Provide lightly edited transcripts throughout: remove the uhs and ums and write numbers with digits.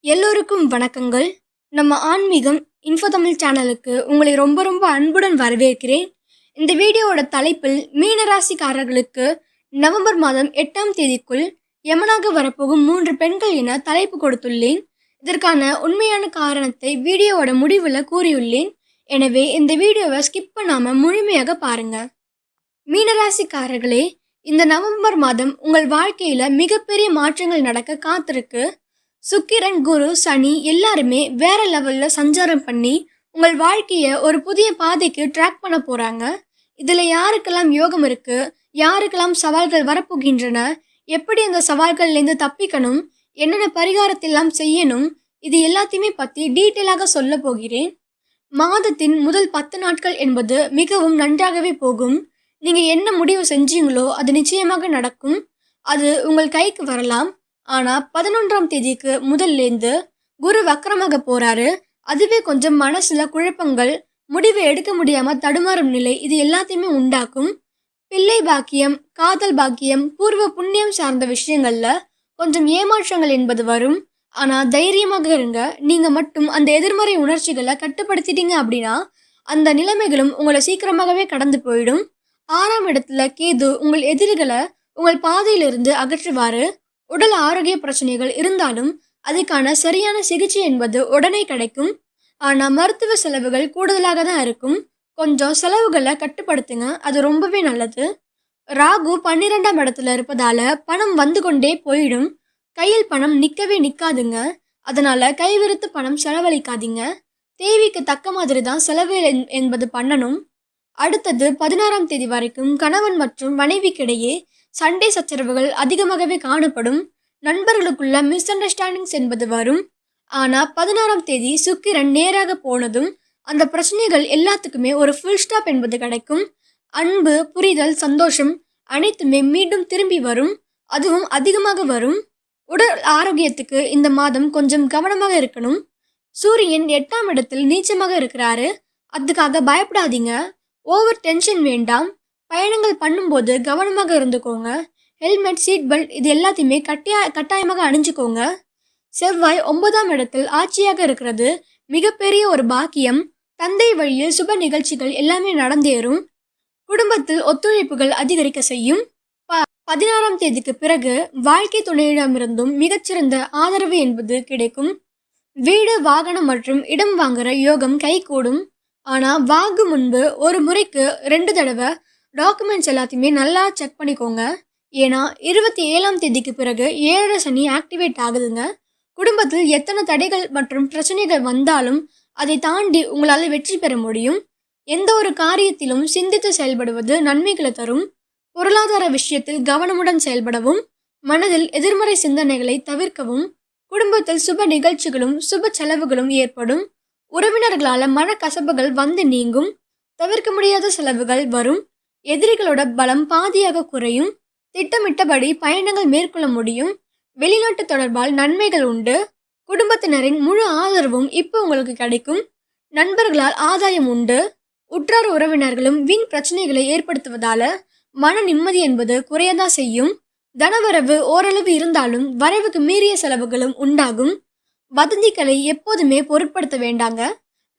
எல்லோருக்கும் வணக்கங்கள். நம்ம ஆன்மீகம் இன்ஃபோ தமிழ் சேனலுக்கு உங்களை ரொம்ப ரொம்ப அன்புடன் வரவேற்கிறேன். இந்த வீடியோவோட தலைப்பில் மீனராசிக்காரர்களுக்கு நவம்பர் மாதம் 8ஆம் தேதிக்குள் யமனாக வரப்போகும் 3 பெண்கள் என தலைப்பு கொடுத்துள்ளேன். இதற்கான உண்மையான காரணத்தை வீடியோவோட முடிவில் கூறியுள்ளேன். எனவே இந்த வீடியோவை ஸ்கிப் பண்ணாம முழுமையாக பாருங்க. மீனராசிக்காரர்களே, இந்த நவம்பர் மாதம் உங்கள் வாழ்க்கையில மிகப்பெரிய மாற்றங்கள் நடக்க காத்திருக்கு. சுக்கிரன், குரு, சனி எல்லாருமே வேற லெவல்ல சஞ்சாரம் பண்ணி உங்கள் வாழ்க்கைய ஒரு புதிய பாதைக்கு ட்ராக் பண்ண போறாங்க. இதுல யாருக்கெல்லாம் யோகம் இருக்கு, யாருக்கெல்லாம் சவால்கள் வரப்போகின்றன, எப்படி அந்த சவால்கள்லேருந்து தப்பிக்கணும், என்னென்ன பரிகாரத்தெல்லாம் செய்யணும், இது எல்லாத்தையுமே பத்தி டீட்டெயிலாக சொல்ல போகிறேன். மாதத்தின் முதல் 10 நாட்கள் என்பது மிகவும் நன்றாகவே போகும். நீங்க என்ன முடிவு செஞ்சீங்களோ அது நிச்சயமாக நடக்கும். அது உங்கள் கைக்கு வரலாம். ஆனா 11ஆம் தேதிக்கு முதல்லேருந்து குரு வக்கரமாக போறாரு. அதுவே கொஞ்சம் மனசுல குழப்பங்கள், முடிவு எடுக்க முடியாம தடுமாறும் நிலை, இது எல்லாத்தையுமே உண்டாக்கும். பிள்ளை பாக்கியம், காதல் பாக்கியம், பூர்வ புண்ணியம் சார்ந்த விஷயங்கள்ல கொஞ்சம் ஏமாற்றங்கள் என்பது வரும். ஆனா தைரியமாக இருங்க. நீங்க மட்டும் அந்த எதிர்மறை உணர்ச்சிகளை கட்டுப்படுத்திட்டீங்க அப்படின்னா அந்த நிலைமைகளும் உங்களை சீக்கிரமாகவே கடந்து போயிடும். 6ஆம் இடத்துல கேது உங்கள் எதிரிகளை உங்கள் பாதையிலிருந்து அகற்றுவாரு. உடல் ஆரோக்கிய பிரச்சனைகள் இருந்தாலும் அதுக்கான சரியான சிகிச்சை என்பது உடனே கிடைக்கும். ஆனா மருத்துவ செலவுகள் கூடுதலாக தான் இருக்கும். கொஞ்சம் செலவுகளை கட்டுப்படுத்துங்க, அது ரொம்பவே நல்லது. ராகு 12ஆம் இடத்துல இருப்பதால பணம் வந்து கொண்டே போயிடும். கையில் பணம் நிற்கவே நிற்காதுங்க. அதனால கைவிரித்து பணம் செலவழிக்காதீங்க. தேவைக்கு தக்க மாதிரி தான் செலவு என்பது பண்ணணும். அடுத்தது 16ஆம் தேதி வரைக்கும் கணவன் மற்றும் மனைவிக்கிடையே சண்டை சச்சரவுகள் அதிகமாகவே காணப்படும். நண்பர்களுக்குள்ள மிஸ் அண்டர்ஸ்டாண்டிங்ஸ் என்பது வரும். ஆனா 16ஆம் தேதி சுக்கிரன் நேராக போனதும் அந்த பிரச்சனைகள் எல்லாத்துக்குமே ஒரு ஃபுல் ஸ்டாப் என்பது கிடைக்கும். அன்பு, புரிதல், சந்தோஷம் அனைத்துமே மீண்டும் திரும்பி வரும். அதுவும் அதிகமாக வரும். உடல் ஆரோக்கியத்துக்கு இந்த மாதம் கொஞ்சம் கவனமாக இருக்கணும். சூரியன் 8ஆம் இடத்தில் நீச்சமாக இருக்கிறாரு. அதுக்காக பயப்படாதீங்க. ஓவர் டென்ஷன் வேண்டாம். பயணங்கள் பண்ணும்போது கவனமாக இருந்துக்கோங்க. ஹெல்மெட், சீட் பெல்ட் இது எல்லாத்தையுமே கட்டாயமாக அணிஞ்சுக்கோங்க. செவ்வாய் 9ஆம் இடத்தில் ஆட்சியாக இருக்கிறது மிகப்பெரிய ஒரு பாக்கியம். தந்தை வழியில் சுப நிகழ்ச்சிகள் எல்லாமே நடந்தேறும். குடும்பத்தில் ஒத்துழைப்புகள் அதிகரிக்க செய்யும். 16ஆம் தேதிக்கு பிறகு வாழ்க்கை துணையிடமிருந்தும் மிகச்சிறந்த ஆதரவு என்பது கிடைக்கும். வீடு, வாகனம் மற்றும் இடம் வாங்குற யோகம் கைகூடும். ஆனா வாங்கும் முன்பு ஒரு முறைக்கு 2 தடவை டாக்குமெண்ட்ஸ் எல்லாத்தையுமே நல்லா செக் பண்ணிக்கோங்க. ஏன்னா 27ஆம் தேதிக்கு பிறகு 7 சனி ஆக்டிவேட் ஆகுதுங்க. குடும்பத்தில் எத்தனை தடைகள் மற்றும் பிரச்சனைகள் வந்தாலும் அதை தாண்டி உங்களால் வெற்றி பெற முடியும். எந்த ஒரு காரியத்திலும் சிந்தித்து செயல்படுவது நன்மைகளை தரும். பொருளாதார விஷயத்தில் கவனமுடன் செயல்படவும், மனதில் எதிர்மறை சிந்தனைகளை தவிர்க்கவும். குடும்பத்தில் சுப நிகழ்ச்சிகளும் சுப செலவுகளும் ஏற்படும். உறவினர்களால் மனக்கசப்புகள் வந்து நீங்கும். தவிர்க்க முடியாத செலவுகள் வரும். எதிரிகளோட பலம் பாதியாக குறையும். திட்டமிட்டபடி பயணங்கள் மேற்கொள்ள முடியும். வெளிநாட்டு தொடர்பால் நன்மைகள் உண்டு. குடும்பத்தினரின் முழு ஆதரவும் இப்போ உங்களுக்கு கிடைக்கும். நண்பர்களால் ஆதாயம் உண்டு. உற்றார் உறவினர்களும் வீண் பிரச்சனைகளை ஏற்படுத்துவதால மன நிம்மதி என்பது குறையதான் செய்யும். தனவரவு ஓரளவு இருந்தாலும் வரவுக்கு மீறிய செலவுகளும் உண்டாகும். வதந்திகளை எப்போதுமே பொருட்படுத்த வேண்டாங்க.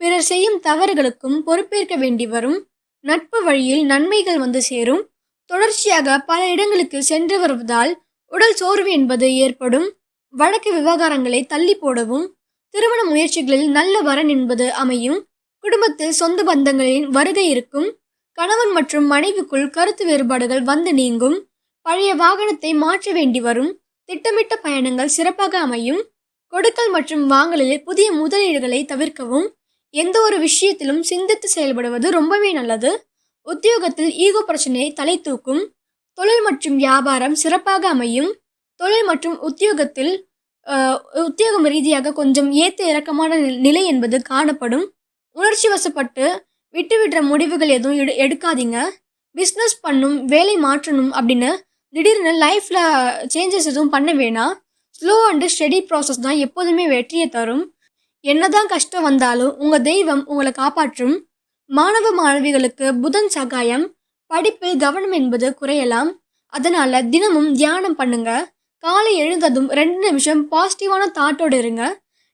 பிறர் செய்யும் தவறுகளுக்கும் பொறுப்பேற்க வேண்டி வரும். நட்பு வழியில் நன்மைகள் வந்து சேரும். தொடர்ச்சியாக பல இடங்களுக்கு சென்று வருவதால் உடல் சோர்வு என்பது ஏற்படும். வழக்கு விவகாரங்களை தள்ளி போடவும். திருமண முயற்சிகளில் நல்ல வரன் என்பது அமையும். குடும்பத்தில் சொந்த பந்தங்களின் வருகை இருக்கும். கணவன் மற்றும் மனைவிக்குள் கருத்து வேறுபாடுகள் வந்து நீங்கும். பழைய வாகனத்தை மாற்ற வேண்டி வரும். திட்டமிட்ட பயணங்கள் சிறப்பாக அமையும். கொடுக்கல் மற்றும் வாங்கலில் புதிய முதலீடுகளை தவிர்க்கவும். எந்த ஒரு விஷயத்திலும் சிந்தித்து செயல்படுவது ரொம்பவே நல்லது. உத்தியோகத்தில் ஈகோ பிரச்சனை தலை தூக்கும். தொழில் மற்றும் வியாபாரம் சிறப்பாக அமையும். தொழில் மற்றும் உத்தியோகம் ரீதியாக கொஞ்சம் ஏற்ற இறக்கமான நிலை என்பது காணப்படும். உணர்ச்சி வசப்பட்டு விட்டுவிடுற முடிவுகள் எதுவும் எடுக்காதீங்க. பிஸ்னஸ் பண்ணும், வேலை மாற்றணும் அப்படின்னு திடீர்னு லைஃப்பில் சேஞ்சஸ் எதுவும் பண்ண வேணாம். ஸ்லோ அண்டு ஸ்டெடி ப்ராசஸ் தான் எப்போதுமே வெற்றியை தரும். என்னதான் கஷ்டம் வந்தாலும் உங்கள் தெய்வம் உங்களை காப்பாற்றும். மாணவ மாணவிகளுக்கு புதன் சகாயம். படிப்பில் கவனம் என்பது குறையலாம். அதனால தினமும் தியானம் பண்ணுங்க. காலை எழுந்ததும் 2 நிமிஷம் பாசிட்டிவான தாட்டோடு இருங்க.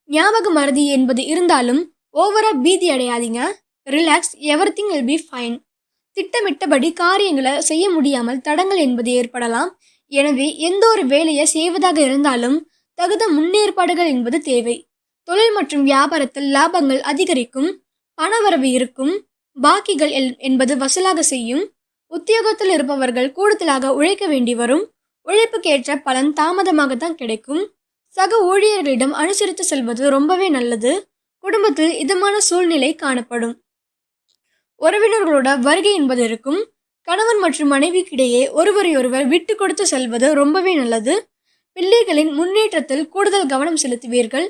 ஞாபக மறதி என்பது இருந்தாலும் ஓவரா பீதி அடையாதீங்க. Relax, everything will be fine. திட்டமிட்டபடி காரியங்களை செய்ய முடியாமல் தடங்கள் என்பது ஏற்படலாம். எனவே எந்த ஒரு வேலையை செய்வதாக இருந்தாலும் தகுந்த முன்னேற்பாடுகள் என்பது தேவை. தொழில் மற்றும் வியாபாரத்தில் லாபங்கள் அதிகரிக்கும், பணவரவு இருக்கும், பாக்கிகள் என்பது வசூலாக செய்யும். உத்தியோகத்தில் இருப்பவர்கள் கூடுதலாக உழைக்க வேண்டி வரும். உழைப்புக்கேற்ற பலன் தாமதமாகத்தான் கிடைக்கும். சக ஊழியர்களிடம் அனுசரித்து செல்வது ரொம்பவே நல்லது. குடும்பத்தில் இதமான சூழ்நிலை காணப்படும். உறவினர்களோட வருகை என்பது இருக்கும். கணவன் மற்றும் மனைவிக்கிடையே ஒருவரையொருவர் விட்டு கொடுத்து செல்வது ரொம்பவே நல்லது. பிள்ளைகளின் முன்னேற்றத்தில் கூடுதல் கவனம் செலுத்துவீர்கள்.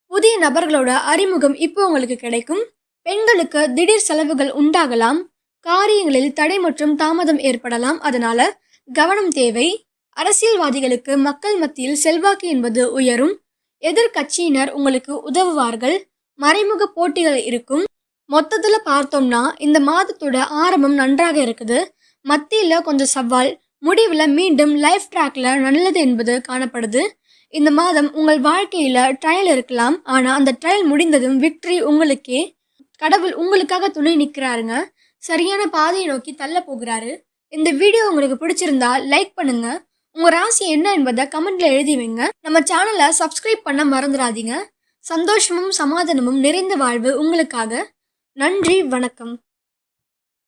புதிய நபர்களோட அறிமுகம் இப்போ உங்களுக்கு கிடைக்கும். பெண்களுக்கு திடீர் செலவுகள் உண்டாகலாம். காரியங்களில் தடை மற்றும் தாமதம் ஏற்படலாம். அதனால கவனம் தேவை. அரசியல்வாதிகளுக்கு மக்கள் மத்தியில் செல்வாக்கு என்பது உயரும். எதிர்கட்சியினர் உங்களுக்கு உதவுவார்கள். மறைமுக போட்டிகள் இருக்கும். மொத்தத்துல பார்த்தோம்னா இந்த மாதத்தோட ஆரம்பம் நன்றாக இருக்குது. மத்தியில கொஞ்சம் சவால், முடிவுல மீண்டும் லைஃப் ட்ராக்ல நல்லது என்பது காணப்படுது. இந்த மாதம் உங்கள் வாழ்க்கையில ட்ரையல் இருக்கலாம். ஆனா அந்த ட்ரையல் முடிந்ததும் விக்டரி உங்களுக்கே. கடவுள் உங்களுக்காக துணை நிற்கிறாருங்க. சரியான பாதையை நோக்கி தள்ள போகிறாரு. இந்த வீடியோ உங்களுக்கு பிடிச்சிருந்தா லைக் பண்ணுங்க. உங்க ராசி என்ன என்பதை கமெண்ட்ல எழுதி வைங்க. நம்ம சேனலை சப்ஸ்கிரைப் பண்ண மறந்துடாதீங்க. சந்தோஷமும் சமாதானமும் நிறைந்த வாழ்வு உங்களுக்காக. நன்றி, வணக்கம்.